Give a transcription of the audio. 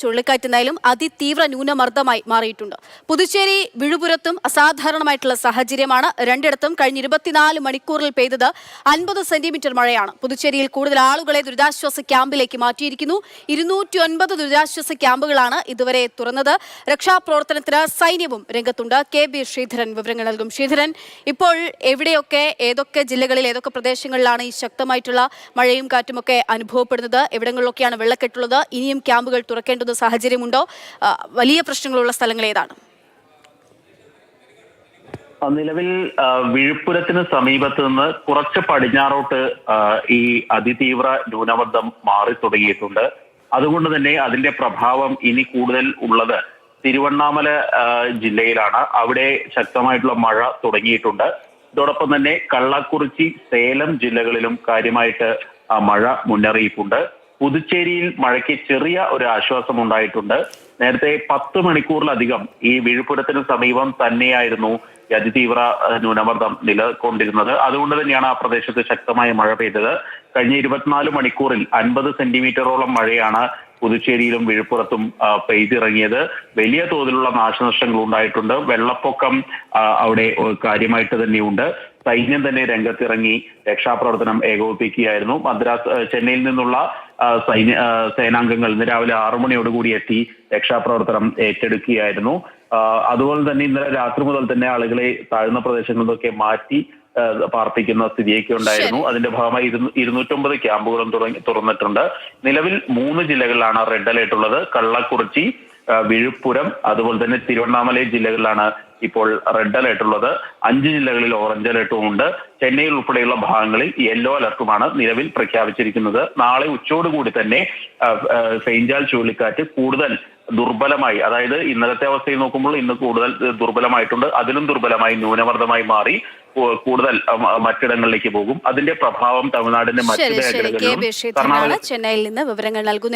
ചുഴലിക്കാറ്റ് എന്തായാലും അതിതീവ്ര ന്യൂനമർദ്ദമായി മാറിയിട്ടുണ്ട്. പുതുച്ചേരി വിഴുപുരത്തും അസാധാരണമായിട്ടുള്ള സാഹചര്യമാണ്. രണ്ടിടത്തും കഴിഞ്ഞ 24 മണിക്കൂറിൽ പെയ്തത് 50 സെന്റിമീറ്റർ മഴയാണ്. പുതുച്ചേരിയിൽ കൂടുതൽ ആളുകളെ ദുരിതാശ്വാസ ക്യാമ്പിലേക്ക് മാറ്റിയിരിക്കുന്നു. 209 ദുരിതാശ്വാസ ക്യാമ്പുകളാണ് ഇതുവരെ തുറന്നത്. രക്ഷാപ്രവർത്തനത്തിന് സൈന്യവും രംഗത്തുണ്ട്. KB ശ്രീധരൻ വിവരങ്ങൾ നൽകും. ശ്രീധരൻ, ഇപ്പോൾ എവിടെയൊക്കെ ഏതൊക്കെ ജില്ലകളിൽ ഏതൊക്കെ പ്രദേശങ്ങളിലാണ് ഈ ശക്തമായിട്ടുള്ള മഴയും കാറ്റുമൊക്കെ അനുഭവപ്പെടുന്നത്? എവിടങ്ങളിലൊക്കെയാണ് വെള്ളക്കെട്ടുള്ളത്? ഇനിയും ക്യാമ്പുകൾ തുറക്കേണ്ടത് സാഹചര്യമുണ്ടോ? വലിയ പ്രശ്നങ്ങളുള്ള സ്ഥലങ്ങൾ ഏതാണ്? നിലവിൽ വിഴുപ്പുരത്തിന് സമീപത്ത് നിന്ന് കുറച്ച് പടിഞ്ഞാറോട്ട് ഈ അതിതീവ്ര ന്യൂനമർദ്ദം മാറി തുടങ്ങിയിട്ടുണ്ട്. അതുകൊണ്ട് തന്നെ അതിന്റെ പ്രഭാവം ഇനി കൂടുതൽ ഉള്ളത് തിരുവണ്ണാമല ജില്ലയിലാണ്. അവിടെ ശക്തമായിട്ടുള്ള മഴ തുടങ്ങിയിട്ടുണ്ട്. ഇതോടൊപ്പം തന്നെ കള്ളക്കുറിച്ചി, സേലം ജില്ലകളിലും കാര്യമായിട്ട് മഴ മുന്നറിയിപ്പുണ്ട്. പുതുച്ചേരിയിൽ മഴയ്ക്ക് ചെറിയ ഒരു ആശ്വാസം ഉണ്ടായിട്ടുണ്ട്. നേരത്തെ 10 മണിക്കൂറിലധികം ഈ വിഴുപ്പുരത്തിന് സമീപം തന്നെയായിരുന്നു അതിതീവ്ര ന്യൂനമർദ്ദം നിലകൊണ്ടിരുന്നത്. അതുകൊണ്ട് തന്നെയാണ് ആ പ്രദേശത്ത് ശക്തമായ മഴ പെയ്തത്. കഴിഞ്ഞ 24 മണിക്കൂറിൽ 50 സെന്റിമീറ്ററോളം മഴയാണ് പുതുച്ചേരിയിലും വിഴുപ്പുറത്തും പെയ്തിറങ്ങിയത്. വലിയ തോതിലുള്ള നാശനഷ്ടങ്ങൾ ഉണ്ടായിട്ടുണ്ട്. വെള്ളപ്പൊക്കം അവിടെ കാര്യമായിട്ട് തന്നെയുണ്ട്. സൈന്യം തന്നെ രംഗത്തിറങ്ങി രക്ഷാപ്രവർത്തനം ഏകോപിപ്പിക്കുകയായിരുന്നു. ചെന്നൈയിൽ നിന്നുള്ള സേനാംഗങ്ങൾ ഇന്ന് രാവിലെ 6 മണിയോടുകൂടി എത്തി രക്ഷാപ്രവർത്തനം ഏറ്റെടുക്കുകയായിരുന്നു. അതുപോലെ തന്നെ ഇന്നലെ രാത്രി മുതൽ തന്നെ ആളുകളെ താഴ്ന്ന പ്രദേശങ്ങളിൽ നിന്നൊക്കെ മാറ്റി പാർപ്പിക്കുന്ന സ്ഥിതിയൊക്കെ ഉണ്ടായിരുന്നു. അതിന്റെ ഭാഗമായി 209 ക്യാമ്പുകളും തുറന്നിട്ടുണ്ട്. നിലവിൽ 3 ജില്ലകളിലാണ് റെഡ് അലേർട്ട് ഉള്ളത്. കള്ളക്കുറിച്ചി, വിഴുപ്പുരം, അതുപോലെ തന്നെ തിരുവണ്ണാമല ജില്ലകളിലാണ് ഇപ്പോൾ റെഡ് അലേർട്ട് ഉള്ളത്. 5 ജില്ലകളിൽ ഓറഞ്ച് അലേർട്ടും ഉണ്ട്. ചെന്നൈയിൽ ഉൾപ്പെടെയുള്ള ഭാഗങ്ങളിൽ യെല്ലോ അലർട്ടുമാണ് നിലവിൽ പ്രഖ്യാപിച്ചിരിക്കുന്നത്. നാളെ ഉച്ചയോടുകൂടി തന്നെ ഫെയ്ഞ്ചാൽ ചുഴലിക്കാറ്റ് കൂടുതൽ ദുർബലമായി, അതായത് ഇന്നലത്തെ അവസ്ഥയിൽ നോക്കുമ്പോൾ ഇന്ന് കൂടുതൽ ദുർബലമായിട്ടുണ്ട്. അതിലും ദുർബലമായി ന്യൂനമർദ്ദമായി മാറി കൂടുതൽ മറ്റിടങ്ങളിലേക്ക് പോകും. അതിന്റെ പ്രഭാവം തമിഴ്നാടിന്റെ മറ്റു മേഖലകളിലും ചെന്നൈയിൽ നിന്ന് വിവരങ്ങൾ നൽകുന്നു.